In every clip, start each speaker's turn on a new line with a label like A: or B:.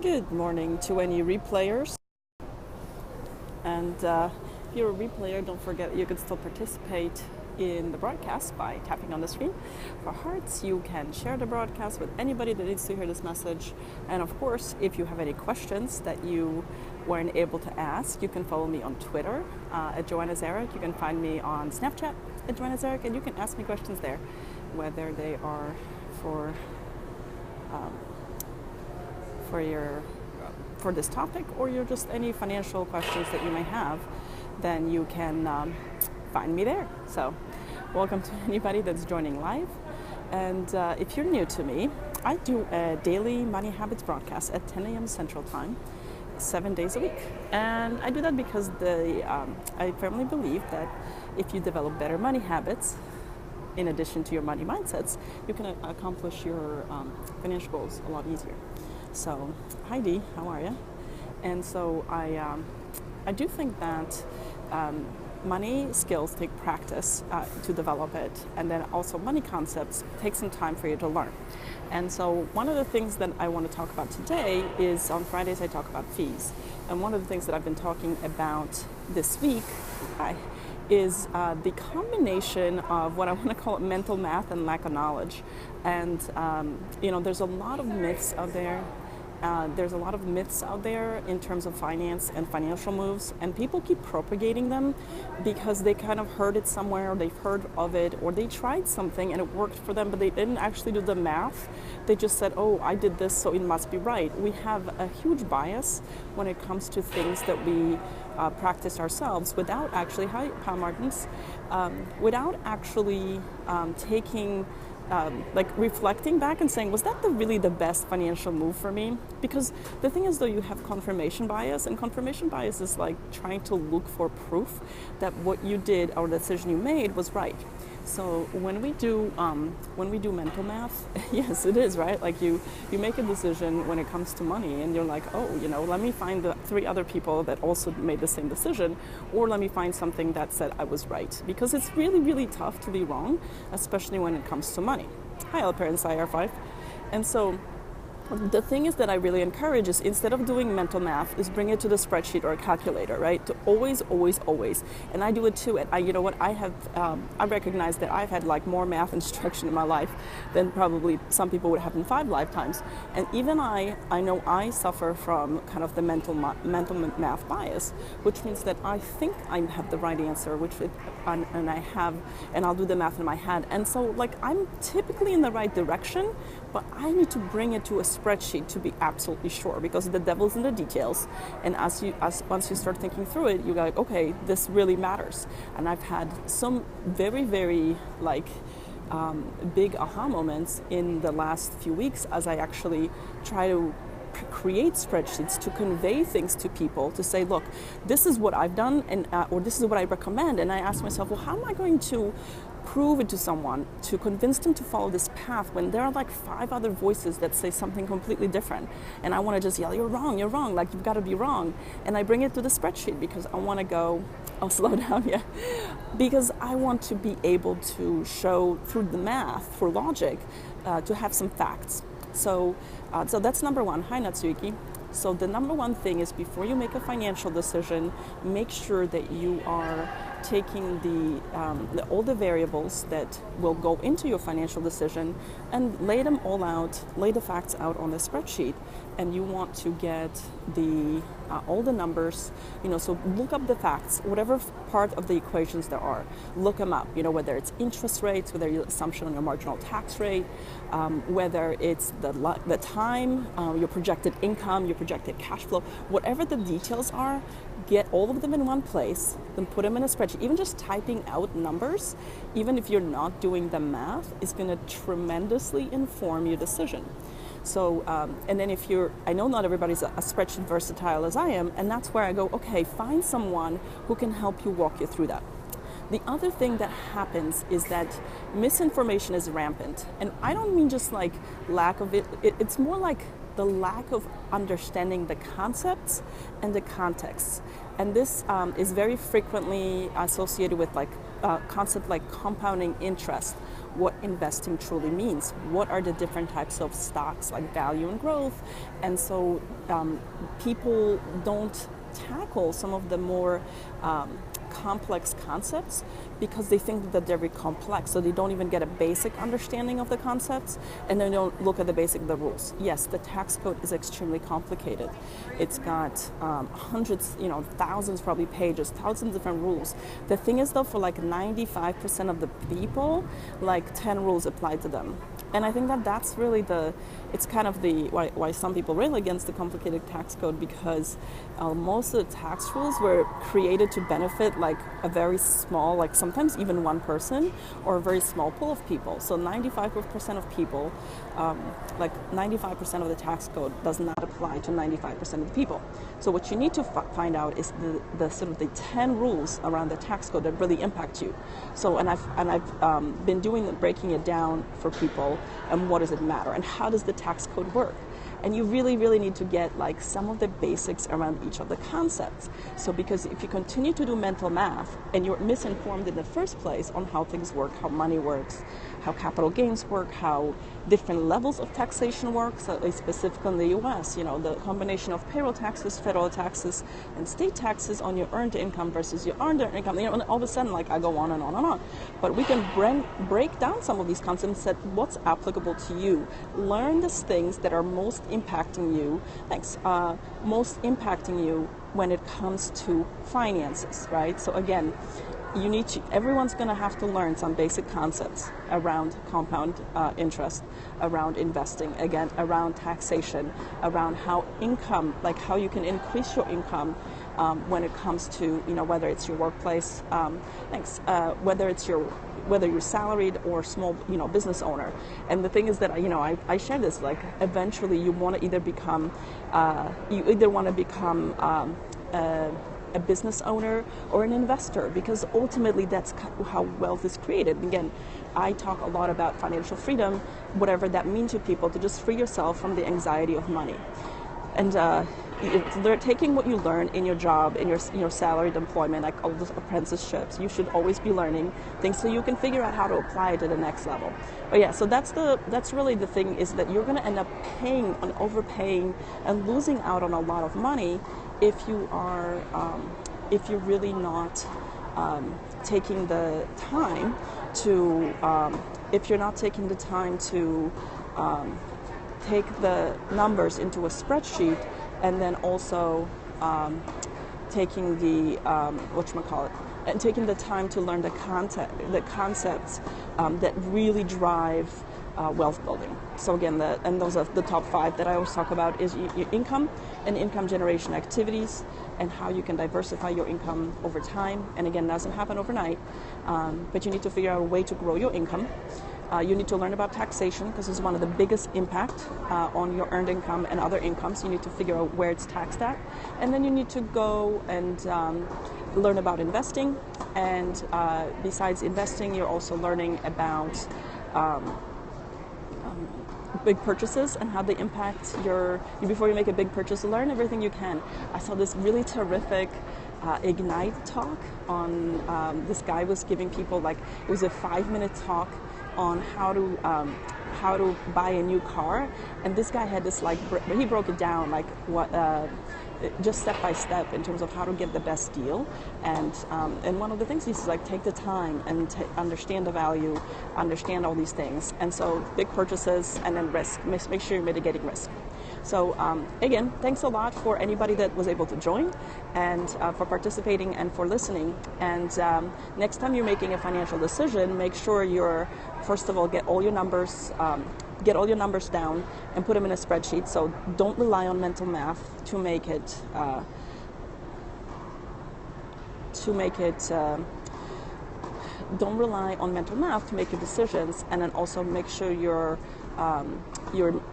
A: Good morning to any replayers. And if you're a replayer, don't forget you can still participate in the broadcast by tapping on the screen. For hearts, you can share the broadcast with anybody that needs to hear this message. And of course, if you have any questions that you weren't able to ask, you can follow me on Twitter at joannazarach. You can find me on Snapchat at joannazarach, and you can ask me questions there, whether they are for for this topic, or you're just any financial questions that you may have, then you can find me there. So welcome to anybody that's joining live. And if you're new to me, I do a daily money habits broadcast at 10 a.m. Central Time, 7 days a week. And I do that because I firmly believe that if you develop better money habits, in addition to your money mindsets, you can accomplish your financial goals a lot easier. So, hi Dee, how are you? And so I do think that money skills take practice to develop it, and then also money concepts take some time for you to learn. And so one of the things that I want to talk about today is on Fridays I talk about fees. And one of the things that I've been talking about this week is the combination of what I want to call mental math and lack of knowledge. And there's a lot of myths out there. There's a lot of myths out there in terms of finance and financial moves, and people keep propagating them because they kind of heard it somewhere, or they've heard of it, or they tried something and it worked for them, but they didn't actually do the math. They just said, oh, I did this, so it must be right. We have a huge bias when it comes to things that we practice ourselves without actually, Martins, without actually taking reflecting back and saying, was that really the best financial move for me? Because the thing is, though, you have confirmation bias, and confirmation bias is like trying to look for proof that what you did or the decision you made was right. So when we do mental math, yes, it is, right? Like you make a decision when it comes to money, and you're like, oh, let me find the 3 other people that also made the same decision, or let me find something that said I was right. Because it's really, really tough to be wrong, especially when it comes to money. Hi, all parents, IR5. And so the thing is that I really encourage is, instead of doing mental math, is bring it to the spreadsheet or a calculator, right? To always, and I do it too. And I recognize that I've had like more math instruction in my life than probably some people would have in 5 lifetimes. And even I know I suffer from kind of the mental math bias, which means that I think I have the right answer, and I'll do the math in my head. And so like I'm typically in the right direction, but I need to bring it to a spreadsheet to be absolutely sure, because the devil's in the details. And once you start thinking through it, you go like, okay, this really matters. And I've had some very, very big aha moments in the last few weeks as I actually try to create spreadsheets to convey things to people, to say, look, this is what I've done, and or this is what I recommend. And I ask myself, well, how am I going to prove it to someone, to convince them to follow this path, when there are like 5 other voices that say something completely different? And I want to just yell, you're wrong, like you've got to be wrong. And I bring it to the spreadsheet because I want to go, I'll slow down, yeah. Because I want to be able to show through the math, for logic, to have some facts. So that's number 1. Hi, Natsuki. So the number 1 thing is, before you make a financial decision, make sure that you are taking all the variables that will go into your financial decision and lay them all out, lay the facts out on the spreadsheet. And you want to get all the numbers, so look up the facts, whatever part of the equations there are, look them up, whether it's interest rates, whether your assumption on your marginal tax rate, whether it's the time, your projected income, your projected cash flow, whatever the details are, get all of them in one place, then put them in a spreadsheet. Even just typing out numbers, even if you're not doing the math, is going to tremendously inform your decision. So, and then I know not everybody's a spreadsheet versatile as I am, and that's where I go, okay, find someone who can help you walk you through that. The other thing that happens is that misinformation is rampant. And I don't mean just like lack of it, it's more like the lack of understanding the concepts and the contexts. And this is very frequently associated with like concept like compounding interest, what investing truly means. What are the different types of stocks, like value and growth? And so people don't tackle some of the more complex concepts because they think that they're very complex, so they don't even get a basic understanding of the concepts, and they don't look at the basic of the rules. Yes, the tax code is extremely complicated. It's got hundreds, thousands probably pages, thousands of different rules. The thing is though, for like 95% of the people, like 10 rules apply to them. And I think that that's really it's kind of why some people rail against the complicated tax code, because most of the tax rules were created to benefit like a very small, like sometimes even one person or a very small pool of people. So 95% of people, like 95% of the tax code does not apply to 95% of the people. So what you need to find out is the sort of the 10 rules around the tax code that really impact you. So and I've been breaking it down for people, and what does it matter and how does the tax code work. And you really, really need to get like some of the basics around each of the concepts. So because if you continue to do mental math and you're misinformed in the first place on how things work, how money works, how capital gains work, how different levels of taxation work, so specifically in the US, the combination of payroll taxes, federal taxes, and state taxes on your earned income versus your earned income, and all of a sudden, like I go on and on and on. But we can break down some of these concepts and what's applicable to you. Learn the things that are most impacting you, when it comes to finances, right? So again, everyone's going to have to learn some basic concepts around compound interest, around investing, again, around taxation, around how how you can increase your income when it comes to, whether it's your workplace, whether you're salaried or small, business owner. And the thing is that, I share this, like eventually you want to either become a business owner or an investor, because ultimately that's how wealth is created. Again, I talk a lot about financial freedom, whatever that means to people, to just free yourself from the anxiety of money. And they're taking what you learn in your job, in your salaried employment, like all those apprenticeships. You should always be learning things so you can figure out how to apply it to the next level. But yeah, so that's really the thing, is that you're going to end up paying and overpaying and losing out on a lot of money if you're really not taking the time to take the numbers into a spreadsheet, and then also taking the and taking the time to learn the concepts that really drive wealth building. So again, those are the top 5 that I always talk about, is your income and income generation activities, and how you can diversify your income over time. And again, it doesn't happen overnight, but you need to figure out a way to grow your income. You need to learn about taxation, because it's one of the biggest impact on your earned income and other incomes. You need to figure out where it's taxed at. And then you need to go and learn about investing. And besides investing, you're also learning about big purchases and how they impact before you make a big purchase, learn everything you can. I saw this really terrific Ignite talk on, this guy was giving people, it was a 5-minute talk on how to buy a new car, and this guy had this he broke it down just step by step in terms of how to get the best deal, and one of the things he says, take the time and understand the value, understand all these things, and so big purchases and then risk, make sure you're mitigating risk. So again, thanks a lot for anybody that was able to join, and for participating and for listening. And next time you're making a financial decision, make sure you're, first of all, get all your numbers down and put them in a spreadsheet. So don't rely on mental math to make it don't rely on mental math to make your decisions, and then also make sure you're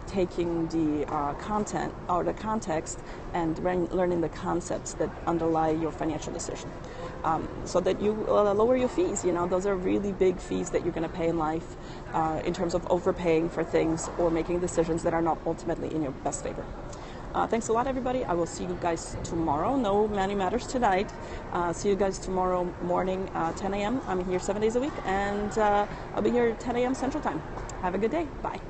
A: taking the content or the context and learning the concepts that underlie your financial decision, so that you lower your fees. Those are really big fees that you're going to pay in life, in terms of overpaying for things or making decisions that are not ultimately in your best favor. Thanks a lot, everybody. I will see you guys tomorrow. No Money Matters tonight. See you guys tomorrow morning, 10 a.m. I'm here 7 days a week, and I'll be here at 10 a.m. Central Time. Have a good day. Bye.